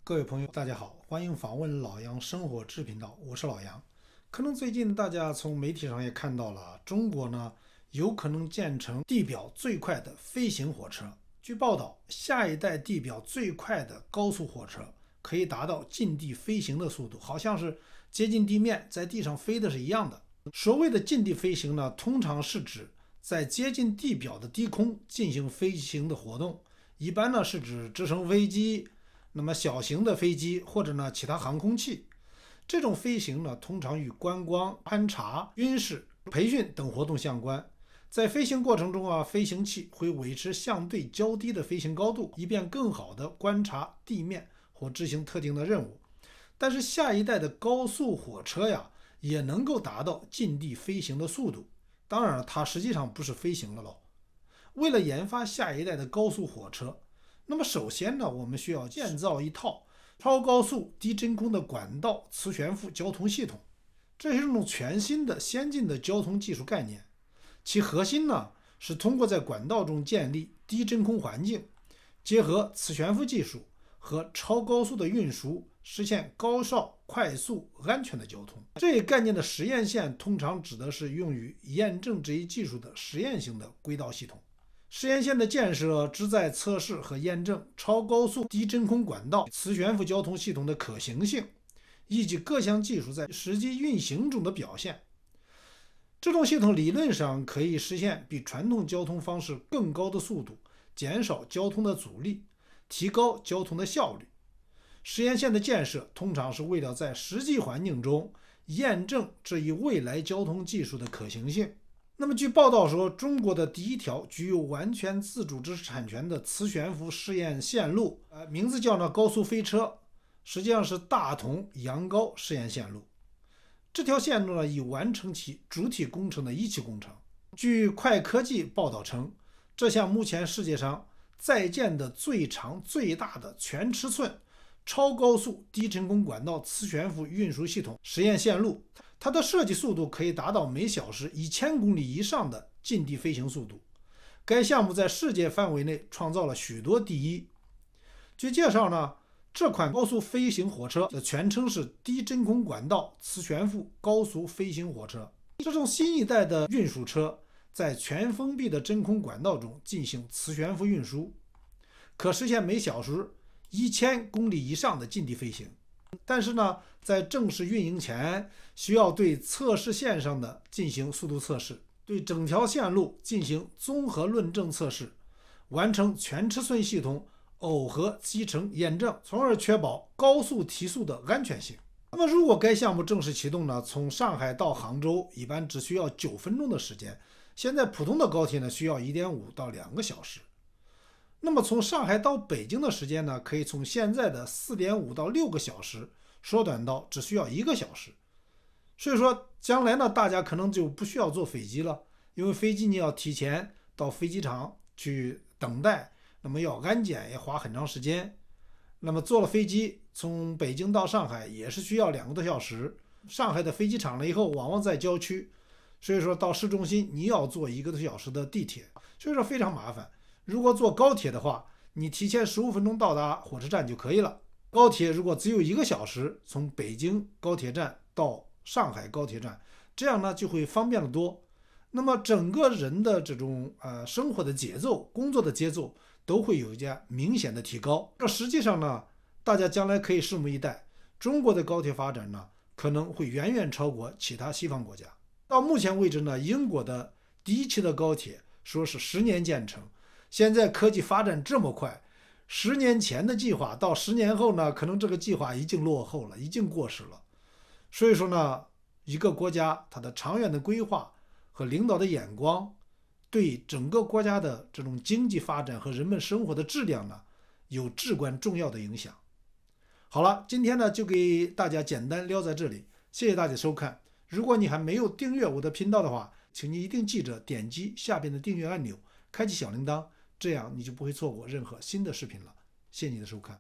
各位朋友，大家好，欢迎访问老杨生活志频道，我是老杨。可能最近大家从媒体上也看到了，中国呢有可能建成地表最快的飞行火车。据报道，下一代地表最快的高速火车可以达到近地飞行的速度，好像是接近地面，在地上飞的是一样的。所谓的近地飞行呢，通常是指在接近地表的低空进行飞行的活动，一般呢是指直升飞机。那么小型的飞机或者呢其他航空器，这种飞行呢通常与观光、勘察、军事、培训等活动相关。在飞行过程中飞行器会维持相对较低的飞行高度，以便更好地观察地面或执行特定的任务。但是下一代的高速火车也能够达到近地飞行的速度。当然了，它实际上不是飞行了喽。为了研发下一代的高速火车，那么首先呢，我们需要建造一套超高速低真空的管道磁悬浮交通系统。这是一种全新的先进的交通技术概念，其核心呢是通过在管道中建立低真空环境，结合磁悬浮技术和超高速的运输，实现高效、快速、安全的交通。这一概念的实验线通常指的是用于验证这一技术的实验性的轨道系统。实验线的建设旨在测试和验证超高速低真空管道磁悬浮交通系统的可行性，以及各项技术在实际运行中的表现。这种系统理论上可以实现比传统交通方式更高的速度，减少交通的阻力，提高交通的效率。实验线的建设通常是为了在实际环境中验证这一未来交通技术的可行性。那么据报道说，中国的第一条具有完全自主知识产权的磁悬浮试验线路，名字叫高速飞车，实际上是大同阳高试验线路。这条线路已完成其主体工程的一期工程。据快科技报道称，这项目前世界上在建的最长最大的全尺寸超高速低真空管道磁悬浮运输系统实验线路，它的设计速度可以达到每小时1000公里以上的近地飞行速度。该项目在世界范围内创造了许多第一。据介绍呢，这款高速飞行火车的全称是低真空管道磁悬浮高速飞行火车。这种新一代的运输车在全封闭的真空管道中进行磁悬浮运输，可实现每小时1000公里以上的近地飞行。但是呢，在正式运营前，需要对测试线上的进行速度测试，对整条线路进行综合论证测试，完成全尺寸系统耦合集成验证，从而确保高速提速的安全性。那么如果该项目正式启动呢，从上海到杭州一般只需要9分钟的时间，现在普通的高铁呢需要1.5到2个小时。那么从上海到北京的时间呢，可以从现在的4.5到6个小时缩短到只需要1个小时。所以说将来呢，大家可能就不需要坐飞机了，因为飞机你要提前到飞机场去等待，那么要安检也花很长时间。那么坐了飞机从北京到上海也是需要2个多小时，上海的飞机场了以后往往在郊区，所以说到市中心你要坐1个多小时的地铁，所以说非常麻烦。如果坐高铁的话，你提前15分钟到达火车站就可以了。高铁如果只有1个小时，从北京高铁站到上海高铁站，这样呢就会方便得多。那么整个人的这种生活的节奏、工作的节奏都会有一些明显的提高。这实际上呢，大家将来可以拭目以待，中国的高铁发展呢可能会远远超过其他西方国家。到目前为止呢，英国的第一期的高铁说是10年建成。现在科技发展这么快，10年前的计划到10年后呢，可能这个计划已经落后了，已经过时了。所以说呢，一个国家它的长远的规划和领导的眼光，对整个国家的这种经济发展和人们生活的质量呢，有至关重要的影响。好了，今天呢就给大家简单聊在这里，谢谢大家收看。如果你还没有订阅我的频道的话，请你一定记着点击下边的订阅按钮，开启小铃铛，这样你就不会错过任何新的视频了。谢谢你的收看。